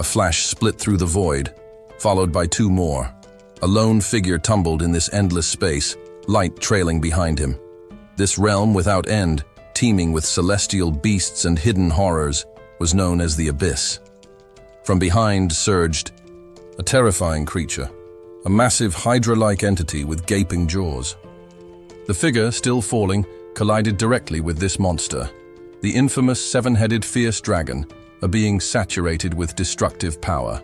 A flash split through the void, followed by two more. A lone figure tumbled in this endless space, light trailing behind him. This realm without end, teeming with celestial beasts and hidden horrors, was known as the Abyss. From behind surged a terrifying creature, a massive hydra-like entity with gaping jaws. The figure, still falling, collided directly with this monster, the infamous seven-headed fierce dragon, a being saturated with destructive power.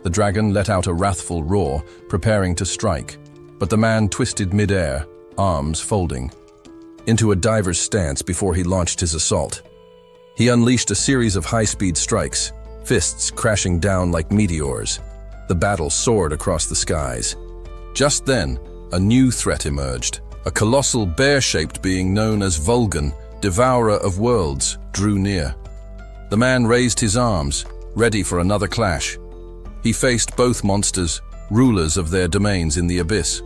The dragon let out a wrathful roar, preparing to strike, but the man twisted mid-air, arms folding, into a diver's stance before he launched his assault. He unleashed a series of high-speed strikes, fists crashing down like meteors. The battle soared across the skies. Just then, a new threat emerged. A colossal bear-shaped being known as Vulcan, devourer of worlds, drew near. The man raised his arms, ready for another clash. He faced both monsters, rulers of their domains in the abyss.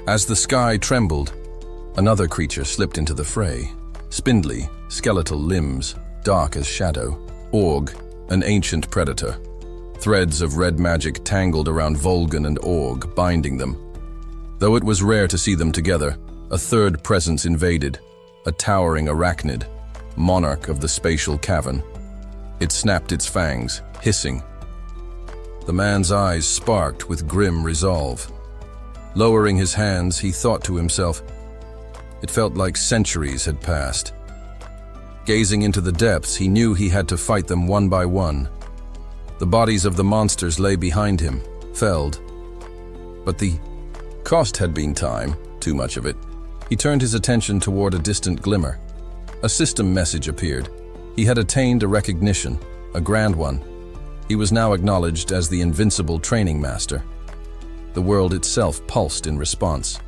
As the sky trembled, another creature slipped into the fray. Spindly, skeletal limbs, dark as shadow. Org, an ancient predator. Threads of red magic tangled around Vulcan and Org, binding them. Though it was rare to see them together, a third presence invaded, a towering arachnid, monarch of the spatial cavern. It snapped its fangs, hissing. The man's eyes sparked with grim resolve. Lowering his hands, he thought to himself, it felt like centuries had passed. Gazing into the depths, he knew he had to fight them one by one. The bodies of the monsters lay behind him, felled. But the cost had been time, too much of it. He turned his attention toward a distant glimmer. A system message appeared. He had attained a recognition, a grand one. He was now acknowledged as the invincible training master. The world itself pulsed in response.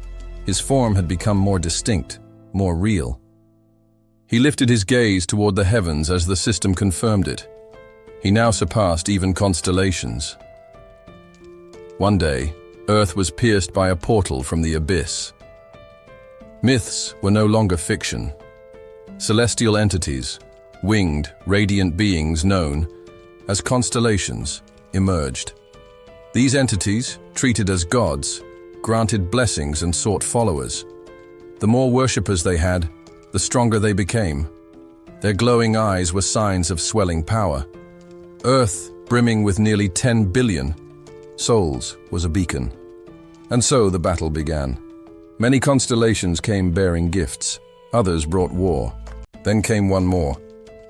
His form had become more distinct, more real. He lifted his gaze toward the heavens as the system confirmed it. He now surpassed even constellations. One day, Earth was pierced by a portal from the abyss. Myths were no longer fiction. Celestial entities, winged, radiant beings known as constellations, emerged. These entities, treated as gods, granted blessings and sought followers. The more worshippers they had, the stronger they became. Their glowing eyes were signs of swelling power. Earth, brimming with nearly 10 billion souls, was a beacon. And so the battle began. Many constellations came bearing gifts. Others brought war. Then came one more,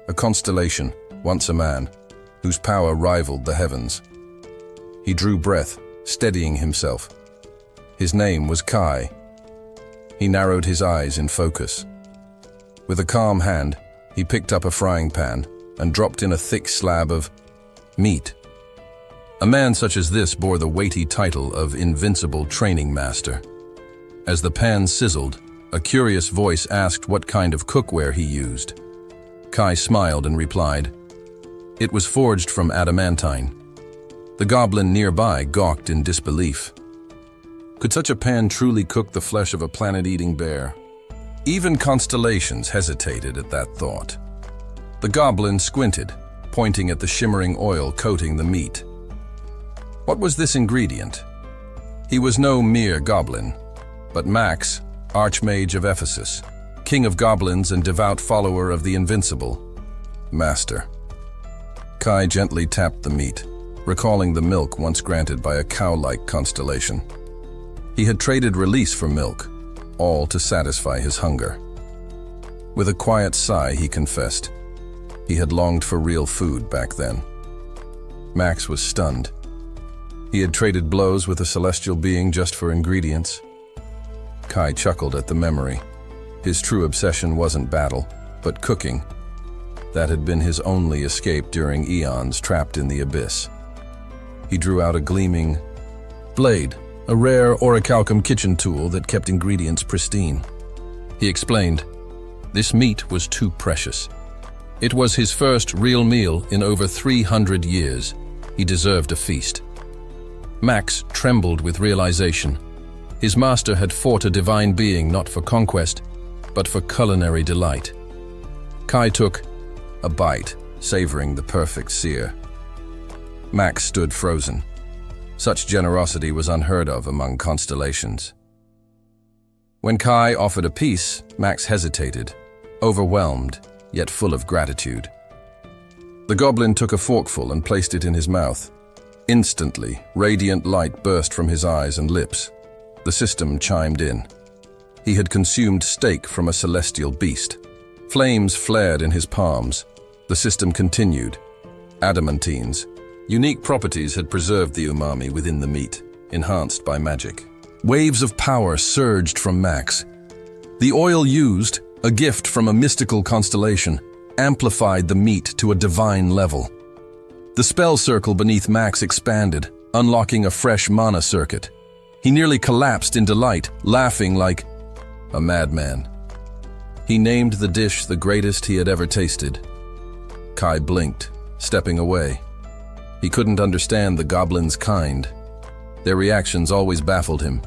a constellation, once a man, whose power rivaled the heavens. He drew breath, steadying himself. His name was Kai. He narrowed his eyes in focus. With a calm hand, he picked up a frying pan and dropped in a thick slab of meat. A man such as this bore the weighty title of Invincible Training Master. As the pan sizzled, a curious voice asked what kind of cookware he used. Kai smiled and replied, "It was forged from adamantine." The goblin nearby gawked in disbelief. Could such a pan truly cook the flesh of a planet-eating bear? Even constellations hesitated at that thought. The goblin squinted, pointing at the shimmering oil coating the meat. What was this ingredient? He was no mere goblin, but Max, Archmage of Ephesus, king of goblins and devout follower of the Invincible, Master. Kai gently tapped the meat, recalling the milk once granted by a cow-like constellation. He had traded release for milk, all to satisfy his hunger. With a quiet sigh, he confessed, he had longed for real food back then. Max was stunned. He had traded blows with a celestial being just for ingredients. Kai chuckled at the memory. His true obsession wasn't battle, but cooking. That had been his only escape during eons trapped in the abyss. He drew out a gleaming blade, a rare orichalcum kitchen tool that kept ingredients pristine. He explained, this meat was too precious. It was his first real meal in over 300 years. He deserved a feast. Max trembled with realization. His master had fought a divine being not for conquest, but for culinary delight. Kai took a bite, savoring the perfect sear. Max stood frozen. Such generosity was unheard of among constellations. When Kai offered a piece, Max hesitated, overwhelmed, yet full of gratitude. The goblin took a forkful and placed it in his mouth. Instantly, radiant light burst from his eyes and lips. The system chimed in. He had consumed steak from a celestial beast. Flames flared in his palms. The system continued. Adamantines. Unique properties had preserved the umami within the meat, enhanced by magic. Waves of power surged from Max. The oil used, a gift from a mystical constellation, amplified the meat to a divine level. The spell circle beneath Max expanded, unlocking a fresh mana circuit. He nearly collapsed in delight, laughing like a madman. He named the dish the greatest he had ever tasted. Kai blinked, stepping away. He couldn't understand the goblin's kind. Their reactions always baffled him.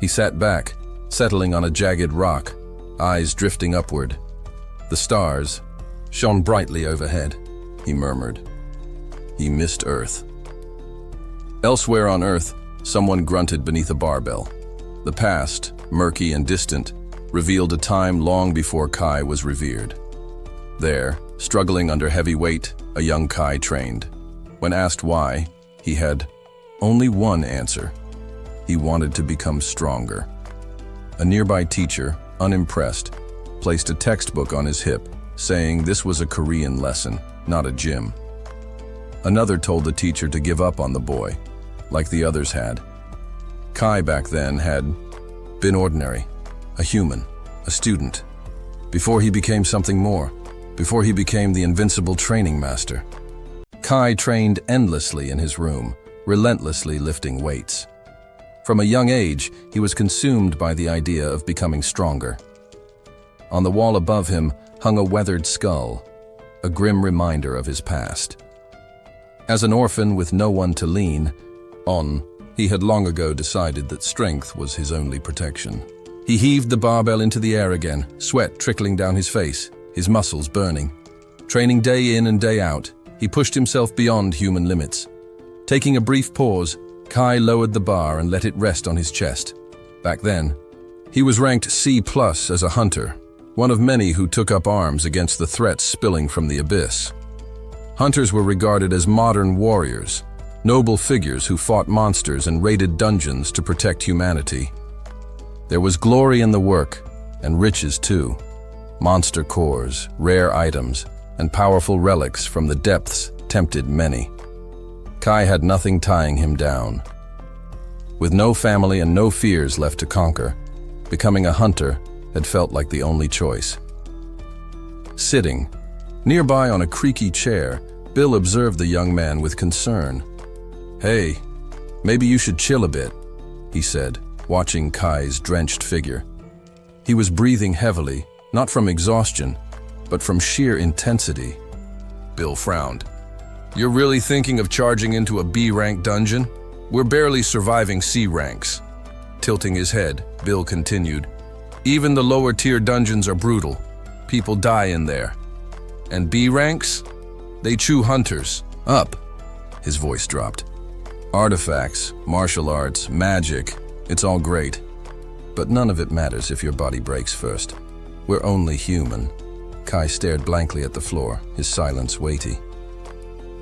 He sat back, settling on a jagged rock, eyes drifting upward. The stars shone brightly overhead, he murmured. He missed Earth. Elsewhere on Earth, someone grunted beneath a barbell. The past, murky and distant, revealed a time long before Kai was revered. There, struggling under heavy weight, a young Kai trained. When asked why, he had only one answer. He wanted to become stronger. A nearby teacher, unimpressed, placed a textbook on his hip, saying this was a Korean lesson, not a gym. Another told the teacher to give up on the boy, like the others had. Kai back then had been ordinary, a human, a student, before he became something more, before he became the invincible training master. Kai trained endlessly in his room, relentlessly lifting weights. From a young age, he was consumed by the idea of becoming stronger. On the wall above him hung a weathered skull, a grim reminder of his past. As an orphan with no one to lean on, he had long ago decided that strength was his only protection. He heaved the barbell into the air again, sweat trickling down his face, his muscles burning. Training day in and day out, he pushed himself beyond human limits. Taking a brief pause, Kai lowered the bar and let it rest on his chest. Back then, he was ranked C+ as a hunter, one of many who took up arms against the threats spilling from the abyss. Hunters were regarded as modern warriors, noble figures who fought monsters and raided dungeons to protect humanity. There was glory in the work, and riches too. Monster cores, rare items, and powerful relics from the depths tempted many. Kai had nothing tying him down. With no family and no fears left to conquer, becoming a hunter had felt like the only choice. Sitting, nearby on a creaky chair, Bill observed the young man with concern. "Hey, maybe you should chill a bit," he said, watching Kai's drenched figure. He was breathing heavily, not from exhaustion, but from sheer intensity. Bill frowned. "You're really thinking of charging into a B-rank dungeon? We're barely surviving C ranks." Tilting his head, Bill continued, "Even the lower-tier dungeons are brutal. People die in there. And B ranks? They chew hunters. Up." His voice dropped. "Artifacts, martial arts, magic, it's all great. But none of it matters if your body breaks first. We're only human." Kai stared blankly at the floor, his silence weighty.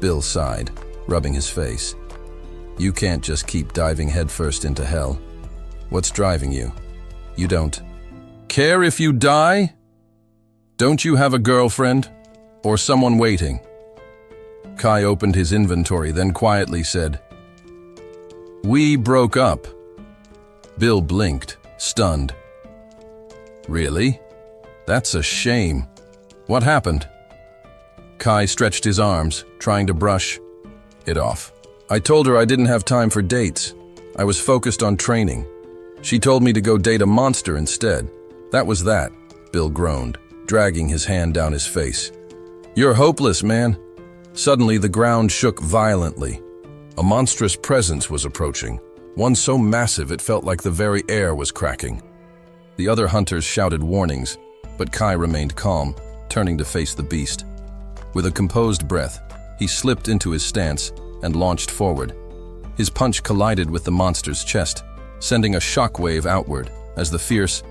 Bill sighed, rubbing his face. "You can't just keep diving headfirst into hell. What's driving you? You don't care if you die? Don't you have a girlfriend? Or someone waiting?" Kai opened his inventory, then quietly said, "We broke up." Bill blinked, stunned. "Really? That's a shame. What happened?" Kai stretched his arms, trying to brush it off. "I told her I didn't have time for dates. I was focused on training. She told me to go date a monster instead. That was that," Bill groaned, dragging his hand down his face. "You're hopeless, man." Suddenly, the ground shook violently. A monstrous presence was approaching, one so massive it felt like the very air was cracking. The other hunters shouted warnings, but Kai remained calm, turning to face the beast. With a composed breath, he slipped into his stance and launched forward. His punch collided with the monster's chest, sending a shockwave outward as the fierce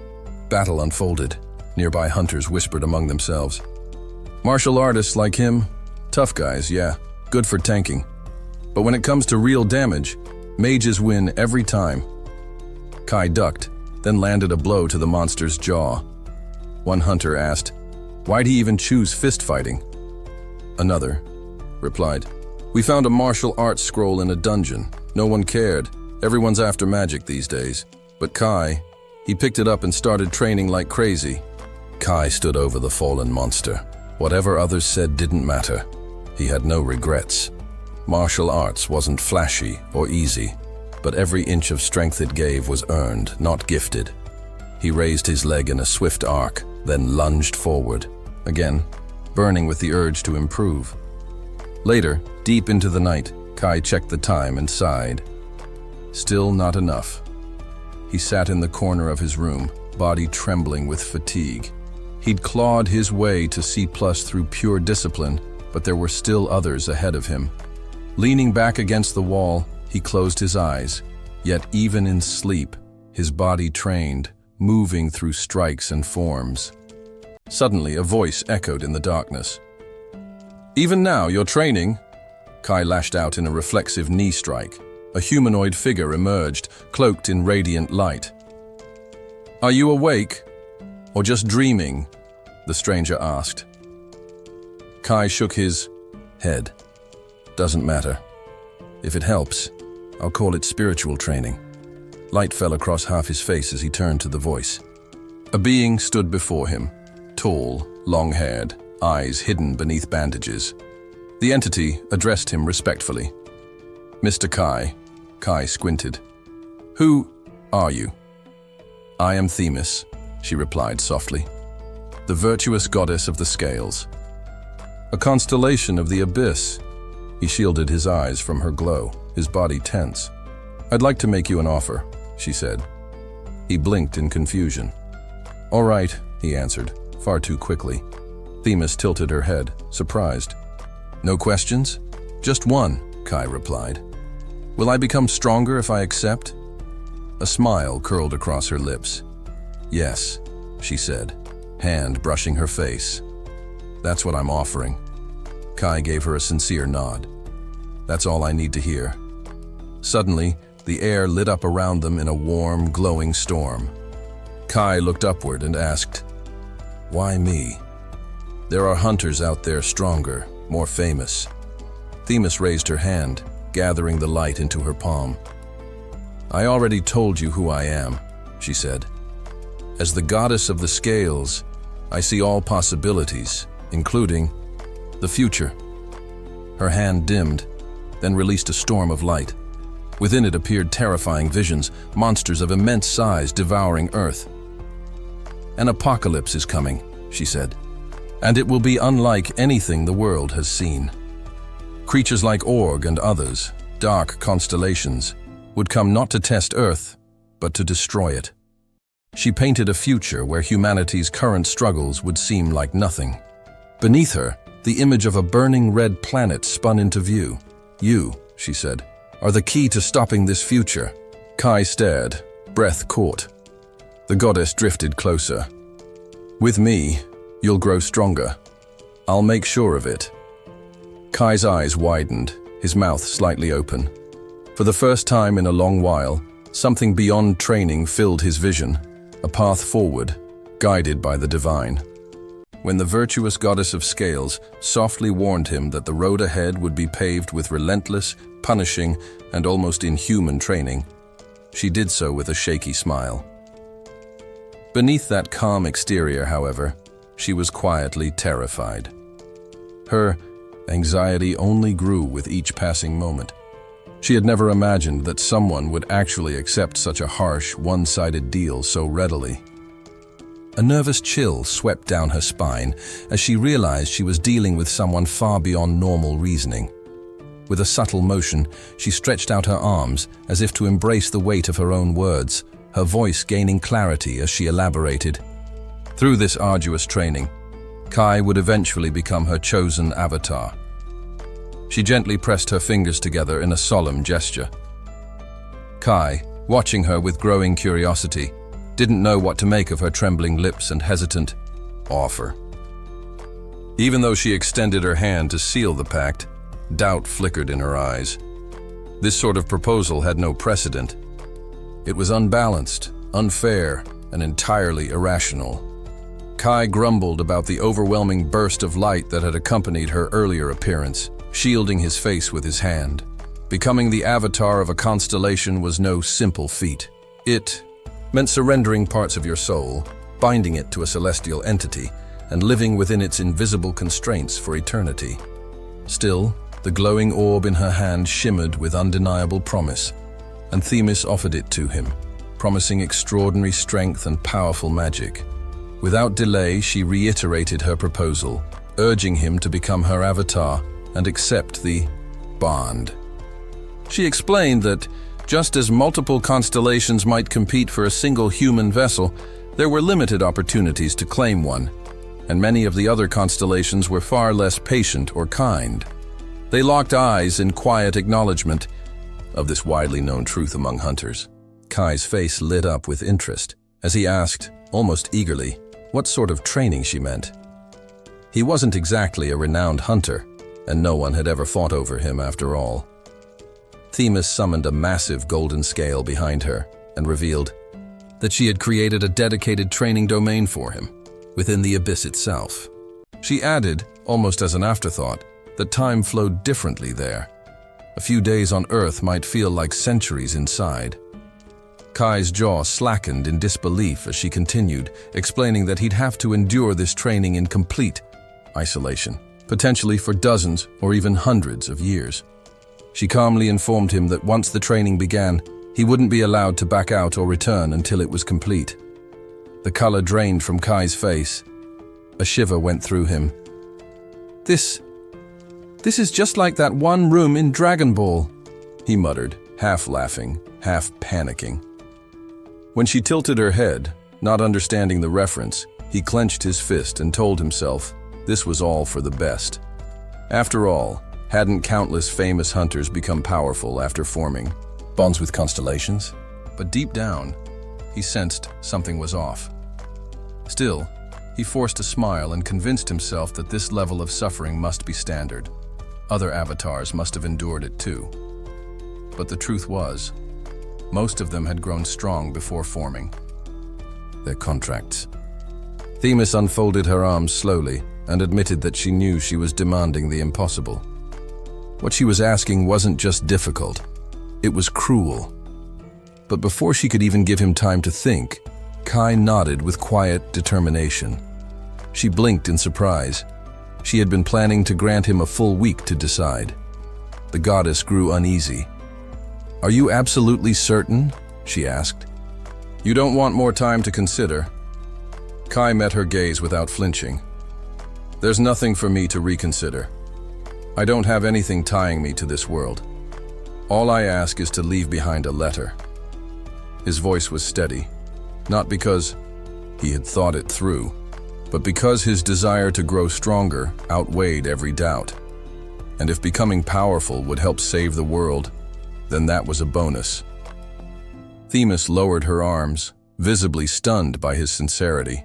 battle unfolded. Nearby hunters whispered among themselves. Martial artists like him, tough guys, yeah, good for tanking. But when it comes to real damage, mages win every time. Kai ducked, then landed a blow to the monster's jaw. One hunter asked, "Why'd he even choose fist fighting?" Another replied, "We found a martial arts scroll in a dungeon. No one cared. Everyone's after magic these days." But Kai, he picked it up and started training like crazy. Kai stood over the fallen monster. Whatever others said didn't matter. He had no regrets. Martial arts wasn't flashy or easy, but every inch of strength it gave was earned, not gifted. He raised his leg in a swift arc, then lunged forward, again, burning with the urge to improve. Later, deep into the night, Kai checked the time and sighed. Still not enough. He sat in the corner of his room, body trembling with fatigue. He'd clawed his way to C+ through pure discipline, but there were still others ahead of him. Leaning back against the wall, he closed his eyes, yet even in sleep, his body trained, moving through strikes and forms. Suddenly, a voice echoed in the darkness. "Even now, you're training?" Kai lashed out in a reflexive knee strike. A humanoid figure emerged, cloaked in radiant light. "Are you awake? Or just dreaming?" the stranger asked. Kai shook his head. "Doesn't matter. If it helps, I'll call it spiritual training." Light fell across half his face as he turned to the voice. A being stood before him, tall, long-haired, eyes hidden beneath bandages. The entity addressed him respectfully. "Mr. Kai." Kai squinted. "Who are you?" "I am Themis," she replied softly. "The virtuous goddess of the scales. A constellation of the abyss." He shielded his eyes from her glow, his body tense. "I'd like to make you an offer," she said. He blinked in confusion. "All right," he answered, far too quickly. Themis tilted her head, surprised. "No questions?" "Just one," Kai replied. "Will I become stronger if I accept?" A smile curled across her lips. "Yes," she said, hand brushing her face. "That's what I'm offering." Kai gave her a sincere nod. "That's all I need to hear." Suddenly, the air lit up around them in a warm, glowing storm. Kai looked upward and asked, "Why me? There are hunters out there stronger, more famous." Themis raised her hand, gathering the light into her palm. "I already told you who I am," she said. "As the goddess of the scales, I see all possibilities, including the future." Her hand dimmed, then released a storm of light. Within it appeared terrifying visions, monsters of immense size devouring Earth. "An apocalypse is coming," she said, "and it will be unlike anything the world has seen. Creatures like Org and others, dark constellations, would come not to test Earth, but to destroy it." She painted a future where humanity's current struggles would seem like nothing. Beneath her, the image of a burning red planet spun into view. "You," she said, "are the key to stopping this future." Kai stared, breath caught. The goddess drifted closer. "With me, you'll grow stronger. I'll make sure of it." Kai's eyes widened, his mouth slightly open. For the first time in a long while, something beyond training filled his vision, a path forward, guided by the divine. When the virtuous goddess of scales softly warned him that the road ahead would be paved with relentless, punishing, and almost inhuman training, she did so with a shaky smile. Beneath that calm exterior, however, she was quietly terrified. Her anxiety only grew with each passing moment. She had never imagined that someone would actually accept such a harsh, one-sided deal so readily. A nervous chill swept down her spine as she realized she was dealing with someone far beyond normal reasoning. With a subtle motion, she stretched out her arms as if to embrace the weight of her own words, her voice gaining clarity as she elaborated. Through this arduous training, Kai would eventually become her chosen avatar. She gently pressed her fingers together in a solemn gesture. Kai, watching her with growing curiosity, didn't know what to make of her trembling lips and hesitant offer. Even though she extended her hand to seal the pact, doubt flickered in her eyes. This sort of proposal had no precedent. It was unbalanced, unfair, and entirely irrational. Kai grumbled about the overwhelming burst of light that had accompanied her earlier appearance, shielding his face with his hand. Becoming the avatar of a constellation was no simple feat. It meant surrendering parts of your soul, binding it to a celestial entity, and living within its invisible constraints for eternity. Still, the glowing orb in her hand shimmered with undeniable promise, and Themis offered it to him, promising extraordinary strength and powerful magic. Without delay, she reiterated her proposal, urging him to become her avatar and accept the bond. She explained that, just as multiple constellations might compete for a single human vessel, there were limited opportunities to claim one, and many of the other constellations were far less patient or kind. They locked eyes in quiet acknowledgement of this widely known truth among hunters. Kai's face lit up with interest as he asked, almost eagerly, what sort of training she meant. He wasn't exactly a renowned hunter, and no one had ever fought over him after all. Themis summoned a massive golden scale behind her and revealed that she had created a dedicated training domain for him within the abyss itself. She added, almost as an afterthought, that time flowed differently there. A few days on Earth might feel like centuries inside. Kai's jaw slackened in disbelief as she continued, explaining that he'd have to endure this training in complete isolation, potentially for dozens or even hundreds of years. She calmly informed him that once the training began, he wouldn't be allowed to back out or return until it was complete. The color drained from Kai's face. A shiver went through him. This is just like that one room in Dragon Ball, he muttered, half laughing, half panicking. When she tilted her head, not understanding the reference, he clenched his fist and told himself this was all for the best. After all, hadn't countless famous hunters become powerful after forming bonds with constellations? But deep down, he sensed something was off. Still, he forced a smile and convinced himself that this level of suffering must be standard. Other avatars must have endured it too. But the truth was, most of them had grown strong before forming. Their contracts. Themis unfolded her arms slowly and admitted that she knew she was demanding the impossible. What she was asking wasn't just difficult, it was cruel. But before she could even give him time to think, Kai nodded with quiet determination. She blinked in surprise. She had been planning to grant him a full week to decide. The goddess grew uneasy. "Are you absolutely certain?" she asked. "You don't want more time to consider?" Kai met her gaze without flinching. "There's nothing for me to reconsider. I don't have anything tying me to this world. All I ask is to leave behind a letter." His voice was steady, not because he had thought it through, but because his desire to grow stronger outweighed every doubt. And if becoming powerful would help save the world, then that was a bonus. Themis lowered her arms, visibly stunned by his sincerity.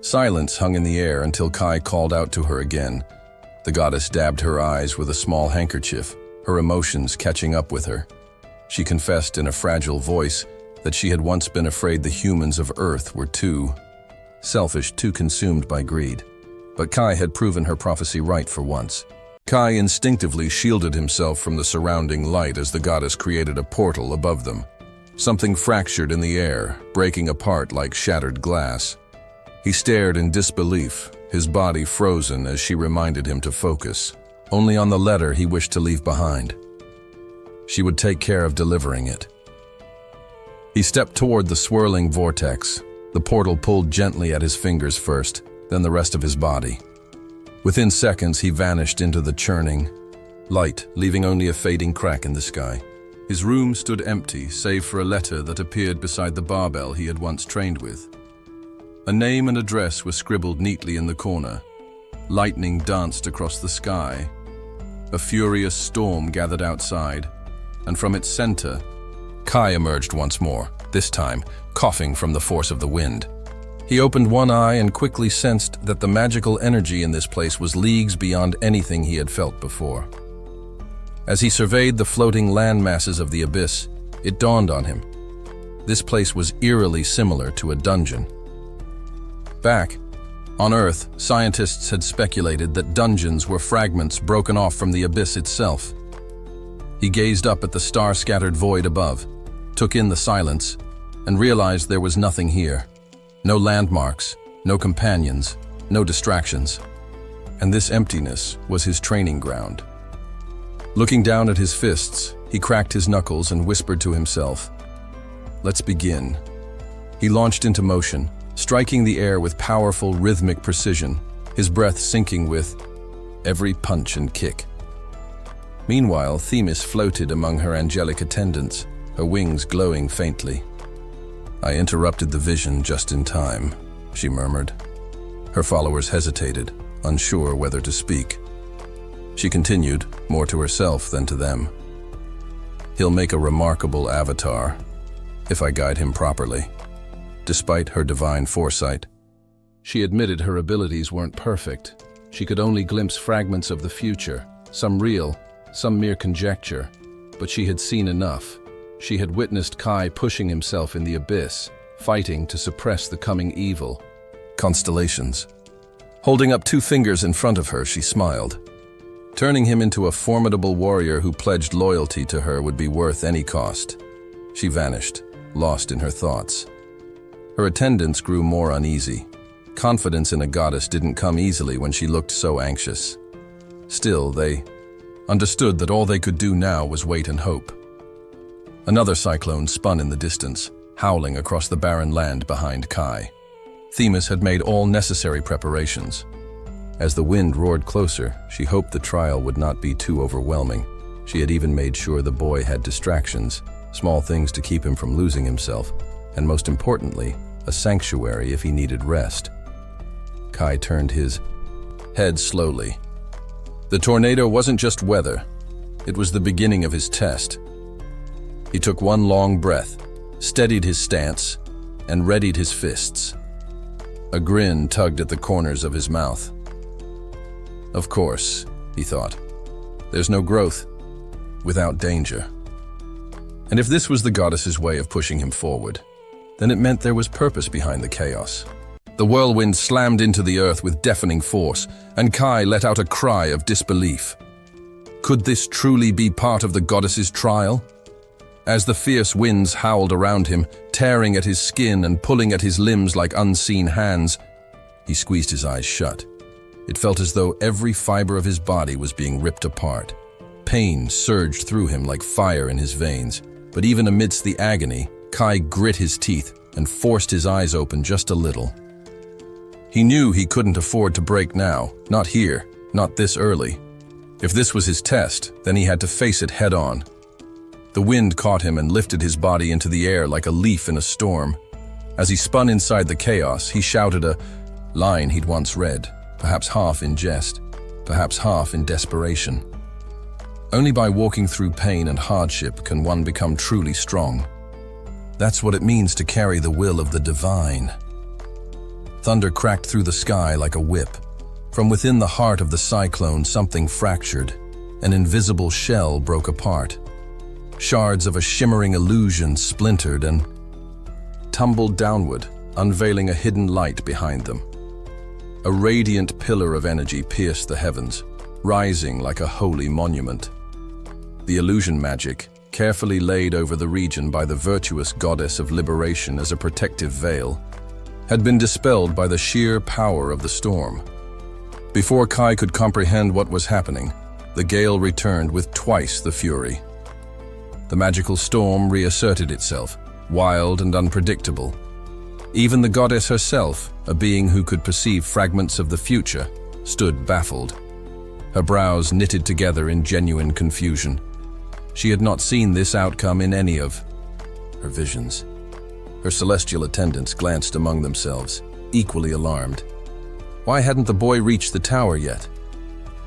Silence hung in the air until Kai called out to her again. The goddess dabbed her eyes with a small handkerchief, her emotions catching up with her. She confessed in a fragile voice that she had once been afraid the humans of Earth were too selfish, too consumed by greed. But Kai had proven her prophecy right for once. Kai instinctively shielded himself from the surrounding light as the goddess created a portal above them. Something fractured in the air, breaking apart like shattered glass. He stared in disbelief, his body frozen as she reminded him to focus, only on the letter he wished to leave behind. She would take care of delivering it. He stepped toward the swirling vortex. The portal pulled gently at his fingers first, then the rest of his body. Within seconds, he vanished into the churning light, leaving only a fading crack in the sky. His room stood empty, save for a letter that appeared beside the barbell he had once trained with. A name and address were scribbled neatly in the corner. Lightning danced across the sky. A furious storm gathered outside, and from its center, Kai emerged once more, this time coughing from the force of the wind. He opened one eye and quickly sensed that the magical energy in this place was leagues beyond anything he had felt before. As he surveyed the floating land masses of the abyss, it dawned on him. This place was eerily similar to a dungeon. Back on Earth, scientists had speculated that dungeons were fragments broken off from the abyss itself. He gazed up at the star-scattered void above, took in the silence, and realized there was nothing here. No landmarks, no companions, no distractions. And this emptiness was his training ground. Looking down at his fists, he cracked his knuckles and whispered to himself, "Let's begin." He launched into motion, striking the air with powerful rhythmic precision, his breath syncing with every punch and kick. Meanwhile, Themis floated among her angelic attendants, her wings glowing faintly. "I interrupted the vision just in time," she murmured. Her followers hesitated, unsure whether to speak. She continued, more to herself than to them. "He'll make a remarkable avatar, if I guide him properly." Despite her divine foresight, she admitted her abilities weren't perfect. She could only glimpse fragments of the future, some real, some mere conjecture, but she had seen enough. She had witnessed Kai pushing himself in the abyss, fighting to suppress the coming evil. Constellations. Holding up two fingers in front of her, she smiled. Turning him into a formidable warrior who pledged loyalty to her would be worth any cost. She vanished, lost in her thoughts. Her attendants grew more uneasy. Confidence in a goddess didn't come easily when she looked so anxious. Still, they understood that all they could do now was wait and hope. Another cyclone spun in the distance, howling across the barren land behind Kai. Themis had made all necessary preparations. As the wind roared closer, she hoped the trial would not be too overwhelming. She had even made sure the boy had distractions, small things to keep him from losing himself, and most importantly, a sanctuary if he needed rest. Kai turned his head slowly. The tornado wasn't just weather. It was the beginning of his test. He took one long breath, steadied his stance, and readied his fists. A grin tugged at the corners of his mouth. Of course, he thought, there's no growth without danger. And if this was the goddess's way of pushing him forward, then it meant there was purpose behind the chaos. The whirlwind slammed into the earth with deafening force, and Kai let out a cry of disbelief. Could this truly be part of the goddess's trial? As the fierce winds howled around him, tearing at his skin and pulling at his limbs like unseen hands, he squeezed his eyes shut. It felt as though every fiber of his body was being ripped apart. Pain surged through him like fire in his veins, but even amidst the agony, Kai grit his teeth and forced his eyes open just a little. He knew he couldn't afford to break now, not here, not this early. If this was his test, then he had to face it head on. The wind caught him and lifted his body into the air like a leaf in a storm. As he spun inside the chaos, he shouted a line he'd once read, perhaps half in jest, perhaps half in desperation. Only by walking through pain and hardship can one become truly strong. That's what it means to carry the will of the divine. Thunder cracked through the sky like a whip. From within the heart of the cyclone, something fractured. An invisible shell broke apart. Shards of a shimmering illusion splintered and tumbled downward, unveiling a hidden light behind them. A radiant pillar of energy pierced the heavens, rising like a holy monument. The illusion magic, carefully laid over the region by the virtuous goddess of liberation as a protective veil, had been dispelled by the sheer power of the storm. Before Kai could comprehend what was happening, the gale returned with twice the fury. The magical storm reasserted itself, wild and unpredictable. Even the goddess herself, a being who could perceive fragments of the future, stood baffled, her brows knitted together in genuine confusion. She had not seen this outcome in any of her visions. Her celestial attendants glanced among themselves, equally alarmed. Why hadn't the boy reached the tower yet?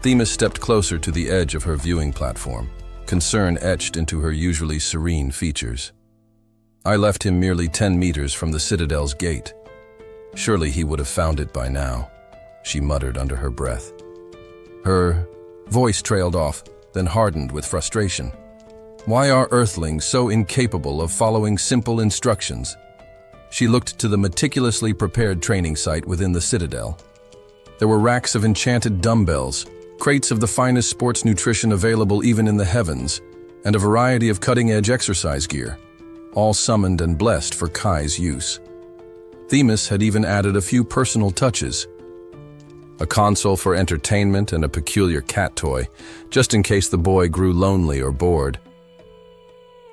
Themis stepped closer to the edge of her viewing platform, concern etched into her usually serene features. I left him merely 10 meters from the Citadel's gate. Surely he would have found it by now, she muttered under her breath. Her voice trailed off, then hardened with frustration. Why are Earthlings so incapable of following simple instructions? She looked to the meticulously prepared training site within the Citadel. There were racks of enchanted dumbbells, crates of the finest sports nutrition available even in the heavens, and a variety of cutting-edge exercise gear, all summoned and blessed for Kai's use. Themis had even added a few personal touches. A console for entertainment and a peculiar cat toy, just in case the boy grew lonely or bored.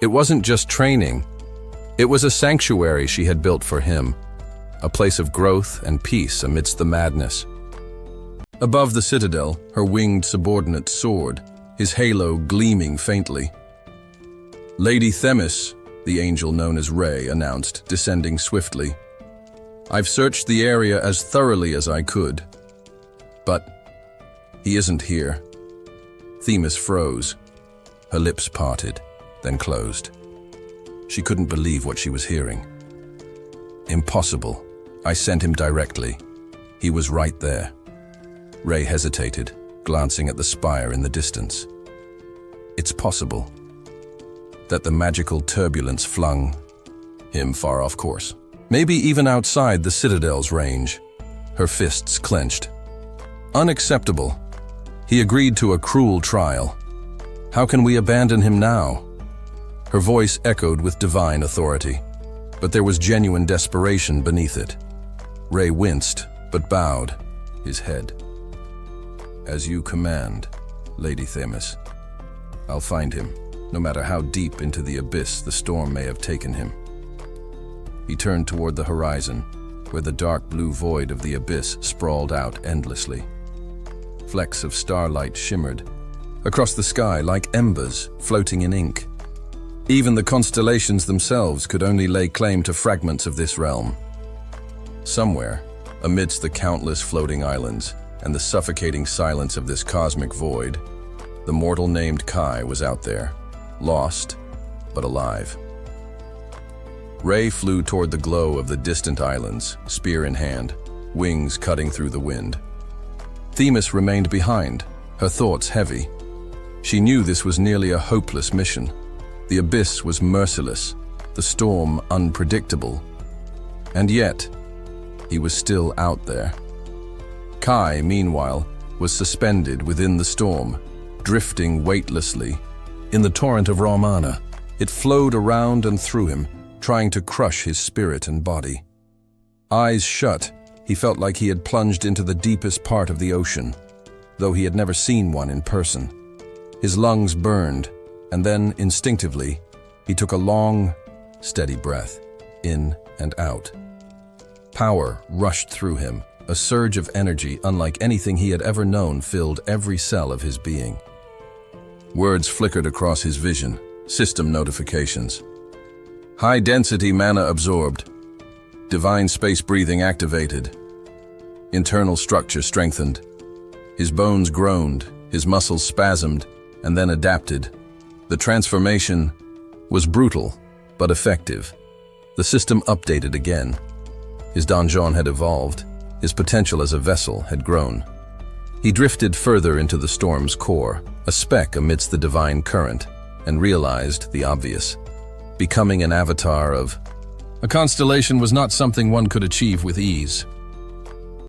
It wasn't just training. It was a sanctuary she had built for him, a place of growth and peace amidst the madness. Above the Citadel, her winged subordinate soared, his halo gleaming faintly. "Lady Themis," the angel known as Ray announced, descending swiftly. "I've searched the area as thoroughly as I could. But he isn't here." Themis froze. Her lips parted, then closed. She couldn't believe what she was hearing. "Impossible. I sent him directly. He was right there." Ray hesitated, glancing at the spire in the distance. It's possible that the magical turbulence flung him far off course, maybe even outside the Citadel's range. Her fists clenched. Unacceptable. He agreed to a cruel trial. How can we abandon him now? Her voice echoed with divine authority, but there was genuine desperation beneath it. Ray winced, but bowed his head. "As you command, Lady Themis. I'll find him, no matter how deep into the abyss the storm may have taken him." He turned toward the horizon, where the dark blue void of the abyss sprawled out endlessly. Flecks of starlight shimmered across the sky like embers floating in ink. Even the constellations themselves could only lay claim to fragments of this realm. Somewhere, amidst the countless floating islands and the suffocating silence of this cosmic void, the mortal named Kai was out there, lost but alive. Ray flew toward the glow of the distant islands, spear in hand, wings cutting through the wind. Themis remained behind, her thoughts heavy. She knew this was nearly a hopeless mission. The abyss was merciless, the storm unpredictable. And yet, he was still out there. Kai, meanwhile, was suspended within the storm, drifting weightlessly. In the torrent of raw mana, it flowed around and through him, trying to crush his spirit and body. Eyes shut, he felt like he had plunged into the deepest part of the ocean, though he had never seen one in person. His lungs burned, and then, instinctively, he took a long, steady breath, in and out. Power rushed through him. A surge of energy unlike anything he had ever known filled every cell of his being. Words flickered across his vision, system notifications. High-density mana absorbed. Divine space breathing activated. Internal structure strengthened. His bones groaned, his muscles spasmed, and then adapted. The transformation was brutal, but effective. The system updated again. His donjon had evolved. His potential as a vessel had grown. He drifted further into the storm's core, a speck amidst the divine current, and realized the obvious. Becoming an avatar of a constellation was not something one could achieve with ease.